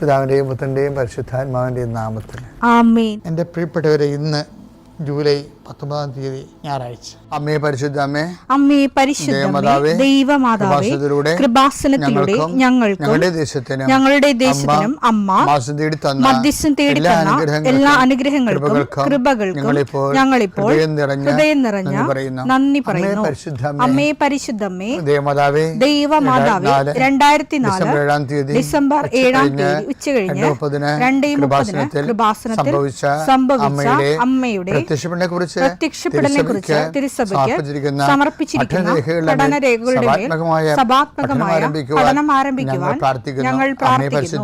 പിതാവിൻ്റെയും പുത്രൻ്റെയും പരിശുദ്ധാത്മാവിൻ്റെയും നാമത്തിൽ ആമേൻ. എൻ്റെ പ്രിയപ്പെട്ടവരെ, ഇന്ന് ജൂലൈ 19 ഞായറാഴ്ച. അമ്മേ പരിശുദ്ധ അമ്മേ, അമ്മേ പരിശുദ്ധമേ, ദൈവമാതാവേ, കൃപാസനത്തിലൂടെ ഞങ്ങൾക്കും ഞങ്ങളുടെ ദേശത്തിനും അമ്മ മധ്യസ്ഥം തേടി തന്ന എല്ലാ അനുഗ്രഹങ്ങൾക്കും കൃപകൾക്കും ഞങ്ങളിപ്പോൾ ഹൃദയം നിറഞ്ഞ നന്ദി പറയുന്നു. അമ്മേ പരിശുദ്ധമേ, ദൈവമാതാവേ, 2004 ഡിസംബർ 7 ഉച്ചകഴിഞ്ഞ് 2:30 കൃപാസനത്തിൽ സംഭവിച്ച അമ്മയുടെ പ്രത്യക്ഷപ്പെടലിനെ കുറിച്ച് തിരുസഭയ്ക്ക് സമർപ്പിച്ചിരിക്കുന്ന പഠനരേഖകളുടെ മേൽ സഭാത്മകമായ പഠനം ആരംഭിക്കുവാൻ ഞങ്ങൾ പ്രാർത്ഥിക്കുന്നു.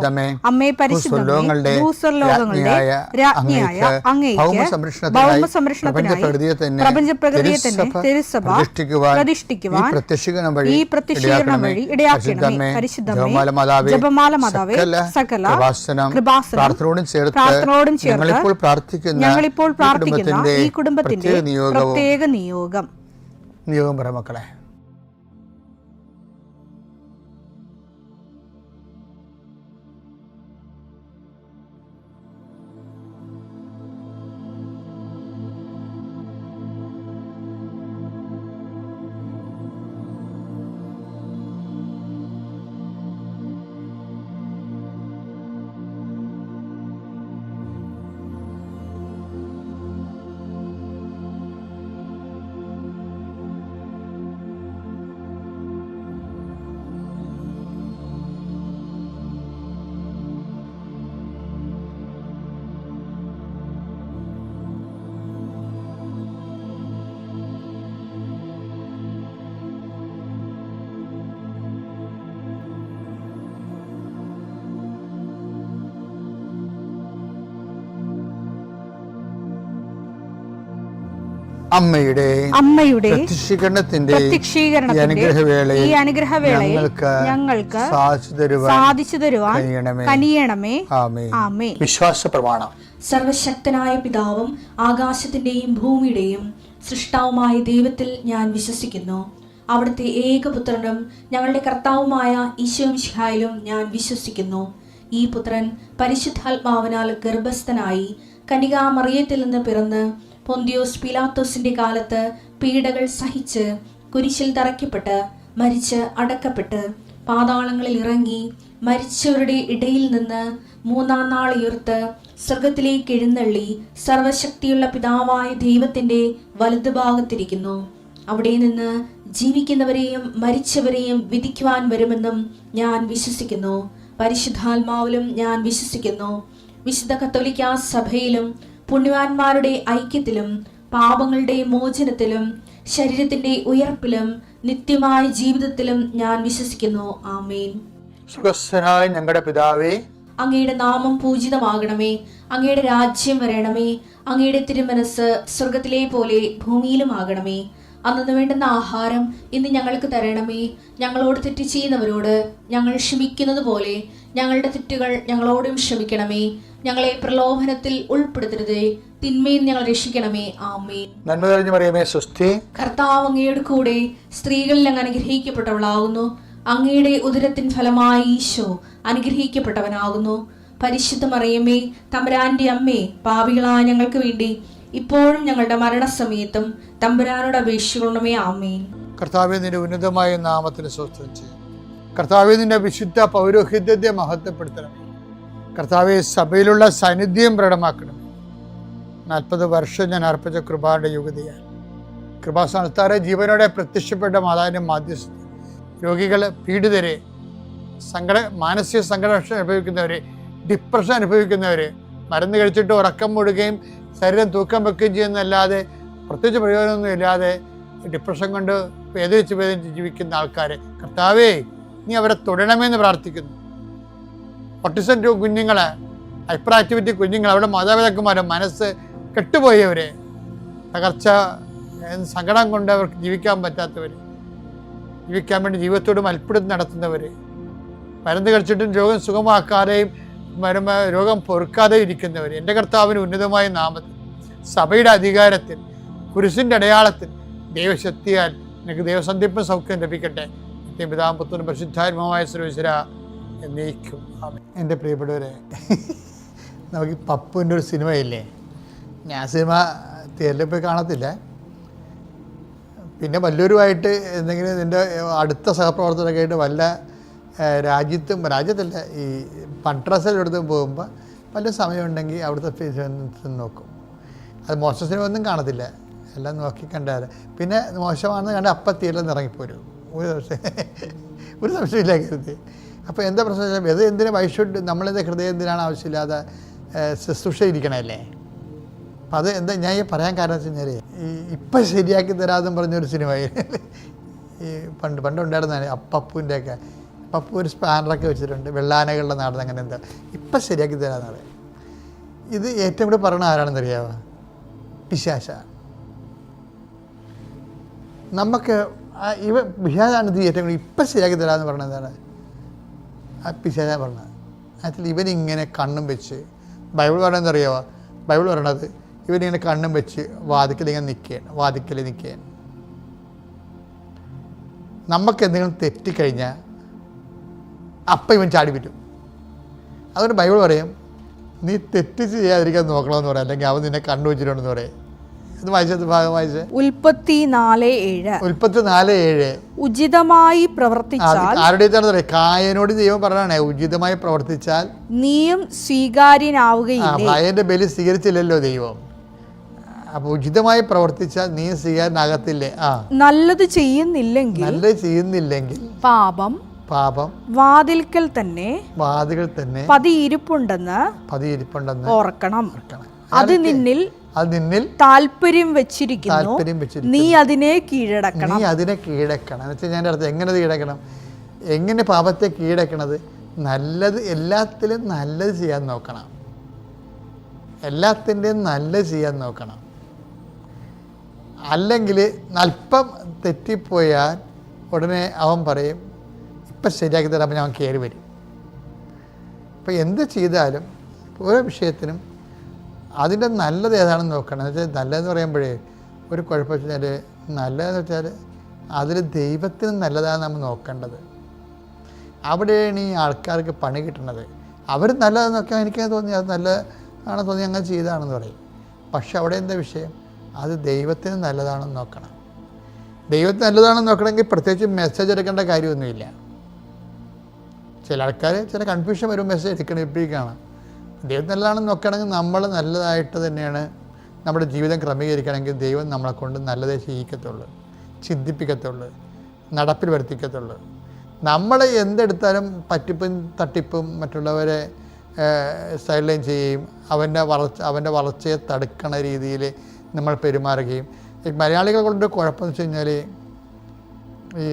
അമ്മേ പരിശുദ്ധമേ, ഭൂസ്വർലോകങ്ങളുടെ രാജ്ഞിയായ അങ്ങേയ്ക്ക് ഭൗമസംരക്ഷണത്തിനായി പ്രപഞ്ചപ്രകൃതിയെ തന്നെ തിരുസഭ പ്രതിഷ്ഠിക്കുവാൻ ഈ പ്രത്യക്ഷീകരണം വഴി ഇടയാക്കണമേ. പരിശുദ്ധമേ, ജപമാല മാതാവേ, സകല കൃപാസനം പ്രാർത്ഥനയോടും ചേർത്ത് ഞങ്ങളിപ്പോൾ പ്രാർത്ഥിക്കുന്ന ഈ കുടുംബത്തിന്റെ പ്രത്യേക നിയോഗം പറ മക്കളെ. അമ്മയുടെ പ്രത്യക്ഷീകരണത്തിന്റെ ഈ അനുഗ്രഹവേളയിൽ ഞങ്ങൾക്ക് സാധിച്ചു തരുവാൻ കനിയണമേ. ആമേൻ. വിശ്വാസ പ്രമാണം. സർവശക്തനായ പിതാവും ആകാശത്തിന്റെയും ഭൂമിയുടെയും സൃഷ്ടാവുമായ ദൈവത്തിൽ ഞാൻ വിശ്വസിക്കുന്നു. അവിടുത്തെ ഏകപുത്രനും ഞങ്ങളുടെ കർത്താവുമായ ഈശോമിശിഹായിലും ഞാൻ വിശ്വസിക്കുന്നു. ഈ പുത്രൻ പരിശുദ്ധാത്മാവിനാൽ ഗർഭസ്ഥനായി കന്യകാമറിയത്തിൽ നിന്ന് പിറന്ന് പൊന്തിയോസ് പീലാത്തോസിന്റെ കാലത്ത് പീഡകൾ സഹിച്ച് കുരിശിൽ തറയ്ക്കപ്പെട്ട് മരിച്ച് അടക്കപ്പെട്ട് പാതാളങ്ങളിൽ ഇറങ്ങി മരിച്ചവരുടെ ഇടയിൽ നിന്ന് 3-ാം നാൾ ഉയർത്ത് സ്വർഗത്തിലേക്ക് എഴുന്നള്ളി സർവശക്തിയുള്ള പിതാവായ ദൈവത്തിന്റെ വലതുഭാഗത്തിരിക്കുന്നു. അവിടെ നിന്ന് ജീവിക്കുന്നവരെയും മരിച്ചവരെയും വിധിക്കുവാൻ വരുമെന്നും ഞാൻ വിശ്വസിക്കുന്നു. പരിശുദ്ധാത്മാവിലും ഞാൻ വിശ്വസിക്കുന്നു. വിശുദ്ധ കത്തോലിക്കാ സഭയിലും പുണ്യവാന്മാരുടെ ഐക്യത്തിലും പാപങ്ങളുടെ മോചനത്തിലും ശരീരത്തിന്റെ ഉയർപ്പിലും നിത്യമായ ജീവിതത്തിലും ഞാൻ വിശ്വസിക്കുന്നു. ആമേൻ. സുഖസ്ഥനായ ഞങ്ങളുടെ പിതാവേ, അങ്ങയുടെ നാമം പൂജിതമാകണമേ. അങ്ങയുടെ രാജ്യം വരണമേ. അങ്ങയുടെ തിരുമനസ് സ്വർഗത്തിലെ പോലെ ഭൂമിയിലും ആകണമേ. അന്നു വേണ്ടുന്ന ആഹാരം ഇന്ന് ഞങ്ങൾക്ക് തരണമേ. ഞങ്ങളോട് തെറ്റ് ചെയ്യുന്നവരോട് ഞങ്ങൾ ക്ഷമിക്കുന്നത് പോലെ ഞങ്ങളുടെ തെറ്റുകൾ ഞങ്ങളോടും ക്ഷമിക്കണമേ. ഞങ്ങളെ പ്രലോഭനത്തിൽ ഉൾപ്പെടുത്തരുതേ, തിന്മയിൽ ഞങ്ങൾ രക്ഷിക്കണമേ. ആമേൻ. നന്മ നിറഞ്ഞ മറിയമേ, സ്വസ്തി. കർത്താവ് അങ്ങയുടെ കൂടെ സ്ത്രീകളിൽ അങ്ങ് അനുഗ്രഹിക്കപ്പെട്ടവളാകുന്നു. അങ്ങയുടെ ഉദരത്തിൻ ഫലമായി ഈശോ അനുഗ്രഹിക്കപ്പെട്ടവനാകുന്നു. പരിശുദ്ധ മറിയമേ, തമ്പുരാന്റെ അമ്മേ, പാപികളായ ഞങ്ങൾക്ക് വേണ്ടി ഇപ്പോഴും ഞങ്ങളുടെ മരണസമയത്തും തമ്പുരാനോട് അപേക്ഷിക്കണമേ. ആമേൻ. കർത്താവേ, നിന്റെ ഉന്നതമായ നാമത്തിന് സ്തോത്രം ചെയ്യും. കർത്താവേ, നിന്റെ വിശുദ്ധ പൗരോഹിത്യത്തെ മഹത്വപ്പെടുത്തണമേ. കർത്താവെ, സഭയിലുള്ള സാന്നിധ്യം പ്രകടമാക്കണം. 40 വർഷം ഞാൻ അർപ്പിച്ച കൃപാന്റെ യുഗതിയാൽ കൃപാസ്ഥാനത്താറെ ജീവനോടെ പ്രത്യക്ഷപ്പെട്ട മാതാവിന്റെ മാധ്യസ്ഥ രോഗികൾ, പീഡിതരെ, മാനസിക സംഘർഷം അനുഭവിക്കുന്നവരെ, ഡിപ്രഷൻ അനുഭവിക്കുന്നവരെ, മരുന്ന് കഴിച്ചിട്ട് ഉറക്കം മൂടുകയും ശരീരം തൂക്കം വെക്കുകയും ചെയ്യുന്നതല്ലാതെ പ്രത്യേകിച്ച് പ്രയോജനമൊന്നും ഇല്ലാതെ ഡിപ്രഷൻ കൊണ്ട് വേദനിച്ച് ജീവിക്കുന്ന ആൾക്കാരെ കർത്താവേ, നീ അവരെ തൊടണമെന്ന് പ്രാർത്ഥിക്കുന്നു. ഓട്ടിസം കുഞ്ഞുങ്ങളെ, ഹൈപ്പർ ആക്ടിവിറ്റി കുഞ്ഞുങ്ങൾ, അവിടെ മാതാപിതാക്കന്മാരെ മനസ്സ് കെട്ടുപോയവരെ, തകർച്ച സങ്കടം കൊണ്ട് അവർക്ക് ജീവിക്കാൻ പറ്റാത്തവർ, ജീവിക്കാൻ വേണ്ടി ജീവിതത്തോട് മൽപ്പിടുത്തം നടത്തുന്നവർ, മരുന്ന് കഴിച്ചിട്ടും രോഗം സുഖമാക്കാതെയും രോഗം പൊറുക്കാതെയും ഇരിക്കുന്നവർ, എൻ്റെ കർത്താവിന് ഉന്നതമായ നാമത്തിൽ സഭയുടെ അധികാരത്തിൽ കുരിശിൻ്റെ അടയാളത്തിൽ ദൈവശക്തിയാൽ എനിക്ക് ദൈവസന്ധിപ്പും സൗഖ്യം ലഭിക്കട്ടെ. പിതാവും പുത്രനും പരിശുദ്ധാത്മാവുമായ സർവ്വേശ്വര എന്നേക്കും ആമേൻ. എൻ്റെ പ്രിയപ്പെട്ടവരെ, നമുക്ക് പപ്പുവിൻ്റെ ഒരു സിനിമയില്ലേ, ഞാൻ സിനിമ തിയേറ്ററിൽ പോയി കാണത്തില്ല, പിന്നെ വല്ലവരുമായിട്ട് എന്തെങ്കിലും ഇതിൻ്റെ അടുത്ത സഹപ്രവർത്തകരൊക്കെ ആയിട്ട് വല്ല രാജ്യത്തല്ല ഈ പട്രസിലെടുത്ത് പോകുമ്പോൾ വല്ല സമയമുണ്ടെങ്കിൽ അവിടുത്തെ ഫിലിം നോക്കും. അത് മോശം സിനിമ ഒന്നും കാണത്തില്ല, എല്ലാം നോക്കി കണ്ടാൽ പിന്നെ മോശമാണെന്ന് കണ്ട് അപ്പം തിയേറ്ററിൽ നിന്ന് ഇറങ്ങിപ്പോരും. ഒരു സംശയമില്ല കരുതി. അപ്പോൾ എന്താ പ്രശ്നം വെച്ചാൽ ഇത് എന്തിനാ വൈഷുഡ് നമ്മളിത് ഹൃദയം എന്തിനാണ് ആവശ്യമില്ലാതെ ശുശ്രൂഷ ഇരിക്കണമല്ലേ. അപ്പം അത് എന്താ ഞാൻ ഈ പറയാൻ കാരണം വെച്ച് കഴിഞ്ഞാൽ ഈ ഇപ്പം ശരിയാക്കി തരാമെന്ന് പറഞ്ഞൊരു സിനിമ ഈ പണ്ടുണ്ടായിരുന്ന പപ്പുവിൻ്റെയൊക്കെ പപ്പു ഒരു സ്പാനറൊക്കെ വെച്ചിട്ടുണ്ട്, വെള്ളാനകളുടെ നാട് അങ്ങനെ എന്താ ഇപ്പം ശരിയാക്കി തരാമെന്ന് പറയും. ഇത് ഏറ്റവും കൂടി പറയണ ആരാണെന്ന് അറിയാമോ? പിശാച. നമുക്ക് പിശാചാണ് ഇത് ഏറ്റവും കൂടി ഇപ്പം ശരിയാക്കി തരാമെന്ന് പറഞ്ഞത്. എന്താണ് ആ പിശാച പറഞ്ഞത്? അതിൽ ഇവനിങ്ങനെ കണ്ണും വെച്ച് ബൈബിൾ പറയണമെന്ന് അറിയാമോ? ബൈബിൾ പറയണത് ഇവനിങ്ങനെ കണ്ണും വെച്ച് വാതിക്കലിങ്ങനെ നിൽക്കുകയാണ്. നമുക്ക് എന്തെങ്കിലും തെറ്റിക്കഴിഞ്ഞാൽ അപ്പം ഇവൻ ചാടി പറ്റും. അതുകൊണ്ട് ബൈബിൾ പറയും നീ തെറ്റ് ചെയ്യാതിരിക്കാൻ നോക്കണമെന്ന് പറയാം, അല്ലെങ്കിൽ അവൻ നിന്നെ കണ്ണു വെച്ചിട്ടുണ്ടെന്ന് പറയും. ഇത് വായിച്ചത് ഭാഗം വായിച്ചേ. ഉൽപ്പത്തി 4:7 ഉചിതമായി പ്രവർത്തിച്ചാൽ, ആരുടെ കായനോട് ദൈവം പറഞ്ഞാണേ, ഉചിതമായി പ്രവർത്തിച്ചാൽ നീയും സ്വീകാര്യനാവുകയില്ല. കായന്റെ ബലി സ്വീകരിച്ചില്ലല്ലോ ദൈവം. അപ്പൊ ഉചിതമായി പ്രവർത്തിച്ചാൽ നീ സ്വീകാരനാകത്തില്ലേ. നല്ലത് ചെയ്യുന്നില്ലെങ്കിൽ പാപം വാതിൽക്കൽ തന്നെ പതിയിരിപ്പുണ്ടെന്ന് ഓർക്കണം. അത് നിന്നിൽ താല്പര്യം വെച്ചിരിക്കുന്നു, നീ അതിനെ കീഴടക്കണം. ഞാൻ അർത്ഥം എങ്ങനെ കീഴടക്കണം? എങ്ങനെ പാപത്തെ കീഴടക്കണത്? എല്ലാത്തിലും നല്ലത് ചെയ്യാൻ നോക്കണം. എല്ലാത്തിൻ്റെയും നല്ലത് ചെയ്യാൻ നോക്കണം. അല്ലെങ്കിൽ അല്പം തെറ്റിപ്പോയാൽ ഉടനെ അവൻ പറയും ഇപ്പം ശരിയാക്കി തരാൻ അവൻ കയറി വരും. അപ്പോൾ എന്ത് ചെയ്താലും ഓരോ വിഷയത്തിനും അതിൻ്റെ നല്ലത് ഏതാണെന്ന് നോക്കണം. എന്ന് വെച്ചാൽ നല്ലതെന്ന് പറയുമ്പോഴേ ഒരു കുഴപ്പം വെച്ചാൽ നല്ലതെന്ന് വെച്ചാൽ അതിൽ ദൈവത്തിന് നല്ലതാണ് നമ്മൾ നോക്കേണ്ടത്. അവിടെയാണ് ഈ ആൾക്കാർക്ക് പണി കിട്ടുന്നത്. അവർ നല്ലതെന്ന് നോക്കാൻ എനിക്ക് തോന്നി അത് നല്ലതാണെന്ന് തോന്നി അങ്ങനെ ചെയ്തതാണെന്ന് പറയും. പക്ഷെ അവിടെ എന്താ വിഷയം? അത് ദൈവത്തിന് നല്ലതാണെന്ന് നോക്കണം. ദൈവത്തിന് നല്ലതാണെന്ന് നോക്കണമെങ്കിൽ പ്രത്യേകിച്ച് മെസ്സേജ് എടുക്കേണ്ട കാര്യമൊന്നുമില്ല. ചില ആൾക്കാർ ചില കൺഫ്യൂഷൻ വരും, മെസ്സേജ് എടുക്കണം എപ്പോഴേക്കാണ്. ദൈവത്തിന് നല്ലതാണെന്ന് നോക്കുകയാണെങ്കിൽ നമ്മൾ നല്ലതായിട്ട് തന്നെയാണ് നമ്മുടെ ജീവിതം ക്രമീകരിക്കണമെങ്കിൽ ദൈവം നമ്മളെ കൊണ്ട് നല്ലതേ ചെയ്യിക്കത്തുള്ളൂ, ചിന്തിപ്പിക്കത്തുള്ളൂ, നടപ്പിൽ വരുത്തിക്കത്തുള്ളൂ. നമ്മൾ എന്തെടുത്താലും പറ്റിപ്പും തട്ടിപ്പും മറ്റുള്ളവരെ സൈഡ് ലൈൻ ചെയ്യുകയും അവൻ്റെ വളർച്ചയെ തടുക്കണ രീതിയിൽ നമ്മൾ പെരുമാറുകയും. ഈ മലയാളികളെ കൊണ്ട് കുഴപ്പമെന്ന് വെച്ച് കഴിഞ്ഞാൽ ഈ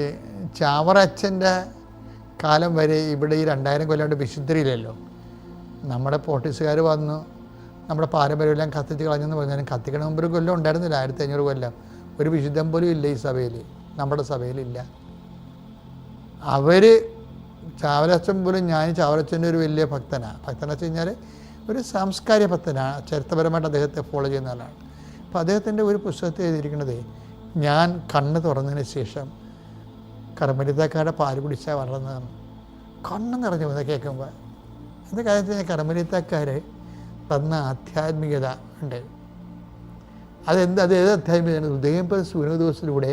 ചാവറച്ചൻ്റെ കാലം വരെ ഇവിടെ ഈ 2000 കൊല്ലം വിശുദ്ധരില്ലല്ലോ. നമ്മുടെ പോർട്ടുഗീസുകാർ വന്നു നമ്മുടെ പാരമ്പര്യമെല്ലാം കത്തിച്ച് കളഞ്ഞെന്ന് പറഞ്ഞാലും കത്തിക്കണ മുമ്പ് ഒരു കൊല്ലം ഉണ്ടായിരുന്നില്ല. 1500 കൊല്ലം ഒരു വിശുദ്ധം പോലും ഇല്ല ഈ സഭയിൽ, നമ്മുടെ സഭയിലില്ല. അവർ ചാവറച്ചൻ പോലും, ഞാൻ ചാവറച്ചൻ്റെ ഒരു വലിയ ഭക്തനാണ്. ഭക്തനെന്ന് വെച്ച് കഴിഞ്ഞാൽ ഒരു സാംസ്കാരിക ഭക്തനാണ്, ചരിത്രപരമായിട്ട് അദ്ദേഹത്തെ ഫോളോ ചെയ്യുന്ന ആളാണ്. അപ്പോൾ അദ്ദേഹത്തിൻ്റെ ഒരു പുസ്തകത്തിൽ എഴുതിയിരിക്കുന്നത്, ഞാൻ കണ്ണ് തുറന്നതിന് ശേഷം കർമ്മലിത്തക്കാരുടെ പാല് കുടിച്ചാൽ വളർന്നതാണ്. കണ്ണ് നിറഞ്ഞു പോകുന്നത് കേൾക്കുമ്പോൾ. എന്താ കാര്യത്തിൽ കർമ്മലിത്തക്കാർ തന്ന ആധ്യാത്മികത ഉണ്ട്. അത് ഏത് ആധ്യാത്മികതയാണ്? ഹൃദയം സൂര്യദിവസത്തിലൂടെ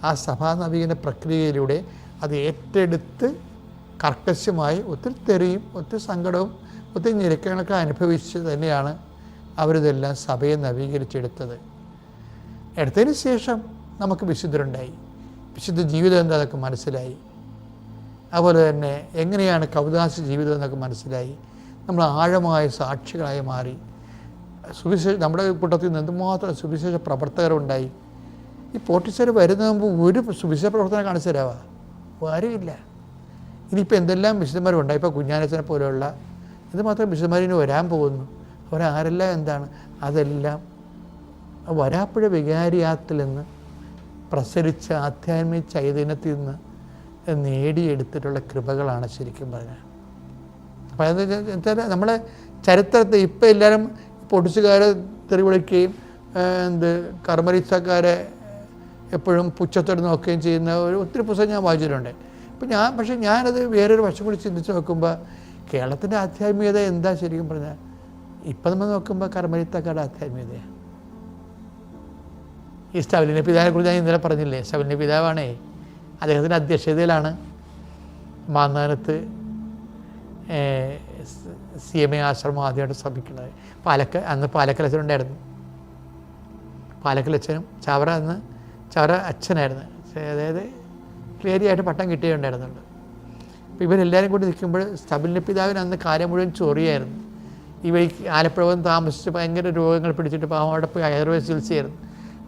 ആ സഭാ നവീകരണ പ്രക്രിയയിലൂടെ അത് ഏറ്റെടുത്ത് കർക്കശമായി ഒത്തിരി തെറിയും ഒത്തിരി സങ്കടവും ഒത്തിരി ഞെരുക്കങ്ങളൊക്കെ അനുഭവിച്ച് തന്നെയാണ് അവരിതെല്ലാം സഭയെ നവീകരിച്ചെടുത്തത്. എടുത്തതിന് ശേഷം നമുക്ക് വിശുദ്ധരുണ്ടായി, വിശുദ്ധ ജീവിതം എന്താണെന്നൊക്കെ മനസ്സിലായി. അതുപോലെ തന്നെ എങ്ങനെയാണ് കൗദാശ ജീവിതം എന്നൊക്കെ മനസ്സിലായി. നമ്മൾ ആഴമായ സാക്ഷികളായി മാറി. നമ്മുടെ കൂട്ടത്തിൽ നിന്ന് എന്തുമാത്രം സുവിശേഷ പ്രവർത്തകരുണ്ടായി. ഈ പോർട്ടുഗീസുകാർ വരുന്ന മുമ്പ് ഒരു സുവിശേഷ പ്രവർത്തനം കാണിച്ചു തരാവാ? ആരുമില്ല. ഇനിയിപ്പോൾ എന്തെല്ലാം വിശുദ്ധന്മാരുണ്ടായി. ഇപ്പോൾ കുഞ്ഞാനച്ചനെ പോലെയുള്ള ഇത് മാത്രം വിശുദ്ധന്മാരിന് വരാൻ പോകുന്നു. അവരാരെല്ലാം എന്താണ്? അതെല്ലാം വരാപ്പുഴ വികാരിയാത്തിൽ നിന്ന് പ്രസരിച്ച ആധ്യാത്മിക ചൈതന്യത്തിൽ നിന്ന് നേടിയെടുത്തിട്ടുള്ള കൃപകളാണ് ശരിക്കും പറഞ്ഞാൽ. അപ്പോൾ അത് നമ്മളെ ചരിത്രത്തെ ഇപ്പം എല്ലാവരും പൊടിച്ചുകാരെ തെറിവിളിക്കുകയും കർമ്മരീച്ചക്കാരെ എപ്പോഴും പുച്ഛത്തോടെ നോക്കുകയും ചെയ്യുന്ന ഒത്തിരി പുസ്തകം ഞാൻ വായിച്ചിട്ടുണ്ട്. പക്ഷേ ഞാനത് വേറൊരു വശം കൂടി ചിന്തിച്ച് നോക്കുമ്പോൾ കേരളത്തിൻ്റെ ആധ്യാത്മികത എന്താ ശരിക്കും പറഞ്ഞാൽ ഇപ്പം നമ്മൾ നോക്കുമ്പോൾ കർമ്മലിത്തക്കാരുടെ ആധ്യാത്മികതയാണ്. ഈ സ്റ്റവലിൻ്റെ പിതാവിനെ കുറിച്ച് ഞാൻ ഇന്നലെ പറഞ്ഞില്ലേ, സ്റ്റവലിൻ്റെ പിതാവാണേ, അദ്ദേഹത്തിൻ്റെ അധ്യക്ഷതയിലാണ് മാന്നാനത്ത് CMA ആശ്രമം ആദ്യമായിട്ട് സ്ഥാപിക്കുന്നത്. അന്ന് പാലക്കലച്ചനുണ്ടായിരുന്നു. പാലക്കലച്ചനും ചവറ അച്ഛനായിരുന്നു, അതായത് ക്ലിയറിയായിട്ട് പട്ടം കിട്ടിയുണ്ടായിരുന്നുണ്ട്. അപ്പോൾ ഇവരെല്ലാവരും കൂടി നിൽക്കുമ്പോൾ സ്റ്റബിലിൻ്റെ പിതാവിന് അന്ന് കാര്യം മുഴുവൻ ചൊറിയായിരുന്നു. ഈ വഴിക്ക് ആലപ്പുഴ വന്ന് താമസിച്ച് ഭയങ്കര രോഗങ്ങൾ പിടിച്ചിട്ട് പാവം അവിടെ പോയി ആയുർവേദ ചികിത്സയായിരുന്നു.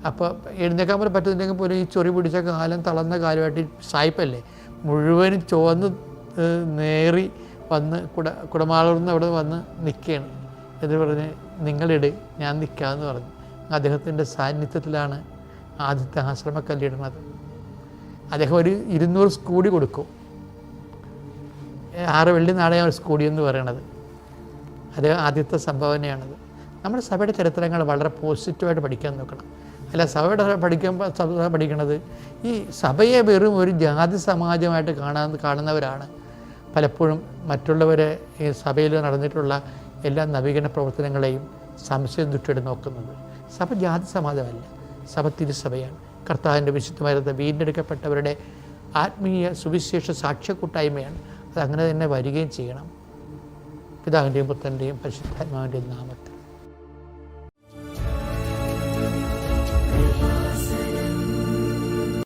അപ്പോൾ എഴുന്നേക്കാൻ പോലും പറ്റുന്നില്ലെങ്കിൽ പോലും ഈ ചൊറി പിടിച്ച കാലം തളർന്ന കാലമായിട്ട് സായിപ്പല്ലേ മുഴുവനും ചുവന്ന് നേറി വന്ന് കുടമാളൂർന്ന് അവിടെ വന്ന് നിൽക്കുകയാണ്. എന്ന് പറഞ്ഞ് നിങ്ങളിട് ഞാൻ നിൽക്കാമെന്ന് പറഞ്ഞു. അദ്ദേഹത്തിൻ്റെ സാന്നിധ്യത്തിലാണ് ആദ്യത്തെ ആശ്രമക്കല്ലിടുന്നത്. അദ്ദേഹം ഒരു 200 സ്കൂടി കൊടുക്കും. 6 വെള്ളി നാണയമാണ് സ്കൂടി എന്ന് പറയണത്. അത് ആദ്യത്തെ സംഭാവനയാണത്. നമ്മുടെ സഭയുടെ ചരിത്രങ്ങൾ വളരെ പോസിറ്റീവായിട്ട് പഠിക്കാൻ നോക്കണം. അല്ല, സഭയുടെ പഠിക്കണത് ഈ സഭയെ വെറും ഒരു ജാതി സമാജമായിട്ട് കാണുന്നവരാണ് പലപ്പോഴും മറ്റുള്ളവരെ ഈ സഭയിൽ നടന്നിട്ടുള്ള എല്ലാ നവീകരണ പ്രവർത്തനങ്ങളെയും സംശയം ദൃഷ്ടിയോടെ നോക്കുന്നത്. സഭ ജാതി സമാജമല്ല, സഭ തിരുസഭയാണ്. കർത്താവിൻ്റെ വിശുദ്ധമായിരുന്ന വീണ്ടെടുക്കപ്പെട്ടവരുടെ ആത്മീയ സുവിശേഷ സാക്ഷ്യക്കൂട്ടായ്മയാണ്. അതങ്ങനെ തന്നെ വരികയും ചെയ്യണം. പിതാവിൻ്റെയും പുത്രൻ്റെയും പരിശുദ്ധാത്മാവിൻ്റെയും നാമത്തിൽ.